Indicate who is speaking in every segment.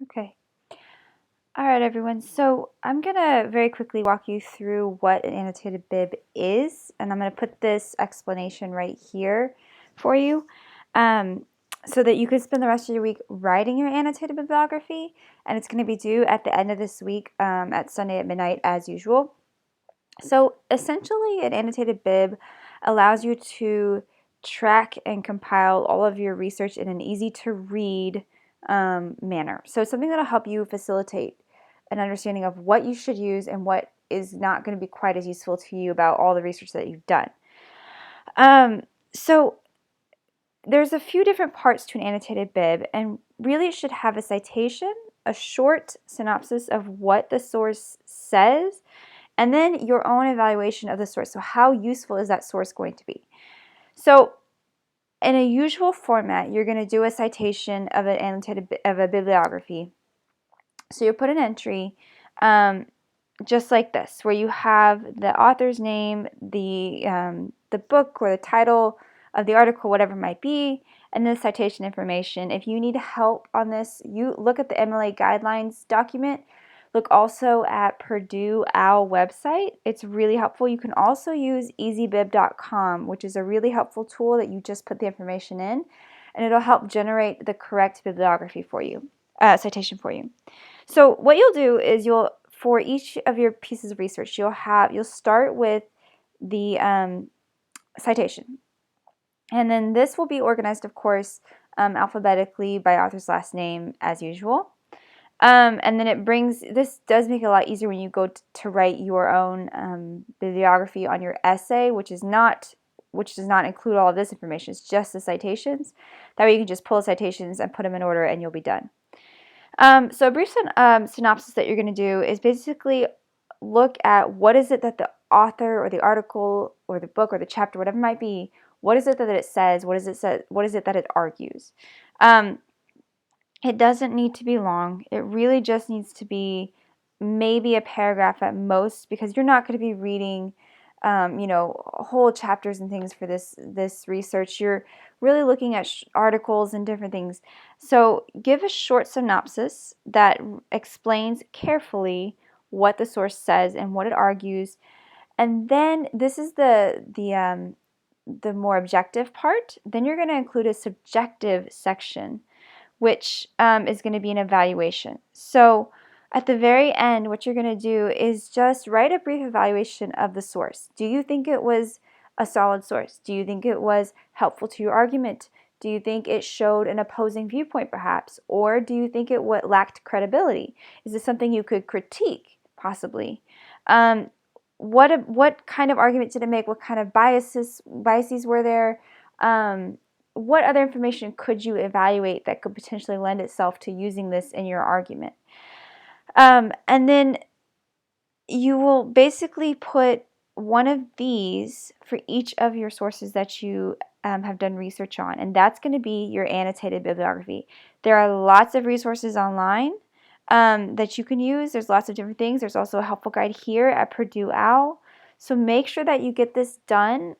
Speaker 1: Okay. All right, everyone. So I'm going to very quickly walk you through what an annotated bib is, and I'm going to put this explanation right here for you so that you can spend the rest of your week writing your annotated bibliography, and it's going to be due at the end of this week at Sunday at midnight as usual. So essentially, an annotated bib allows you to track and compile all of your research in an easy to read manner. So it's something that'll help you facilitate an understanding of what you should use and what is not going to be quite as useful to you about all the research that you've done. So there's a few different parts to an annotated bib, and really it should have a citation, a short synopsis of what the source says, and then your own evaluation of the source. So how useful is that source going to be? So in a usual format, you're going to do a citation of an annotated of a bibliography. So you put an entry just like this, where you have the author's name, the book or the title of the article, whatever it might be, and then the citation information. If you need help on this, you look at the MLA guidelines document. Look also at Purdue OWL website. It's really helpful. You can also use easybib.com, which is a really helpful tool that you just put the information in, and it'll help generate the correct bibliography for you, citation for you. So what you'll do is for each of your pieces of research, you'll start with the citation, and then this will be organized, of course, alphabetically by author's last name as usual. And then this does make it a lot easier when you go to write your own bibliography on your essay, which does not include all of this information. It's just the citations. That way you can just pull the citations and put them in order and you'll be done. So a brief synopsis that you're going to do is basically look at what is it that the author or the article or the book or the chapter, whatever it might be, what is it that it says, what is it that it argues. It doesn't need to be long. It really just needs to be maybe a paragraph at most, because you're not going to be reading whole chapters and things for this research. You're really looking at articles and different things. So give a short synopsis that explains carefully what the source says and what it argues. And then this is the more objective part. Then you're going to include a subjective section, which is going to be an evaluation. So at the very end, what you're going to do is just write a brief evaluation of the source. Do you think it was a solid source? Do you think it was helpful to your argument? Do you think it showed an opposing viewpoint perhaps? Or do you think it lacked credibility? Is this something you could critique, possibly? What kind of argument did it make? What kind of biases were there? What other information could you evaluate that could potentially lend itself to using this in your argument? And then you will basically put one of these for each of your sources that you have done research on, and that's going to be your annotated bibliography. There are lots of resources online that you can use. There's lots of different things. There's also a helpful guide here at Purdue OWL. So make sure that you get this done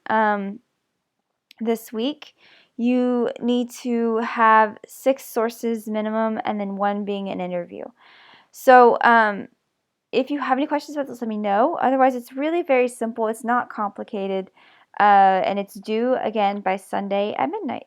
Speaker 1: this week. You need to have 6 sources minimum, and then 1 being an interview. So if you have any questions about this, let me know. Otherwise, it's really very simple. It's not complicated, and it's due again by Sunday at midnight.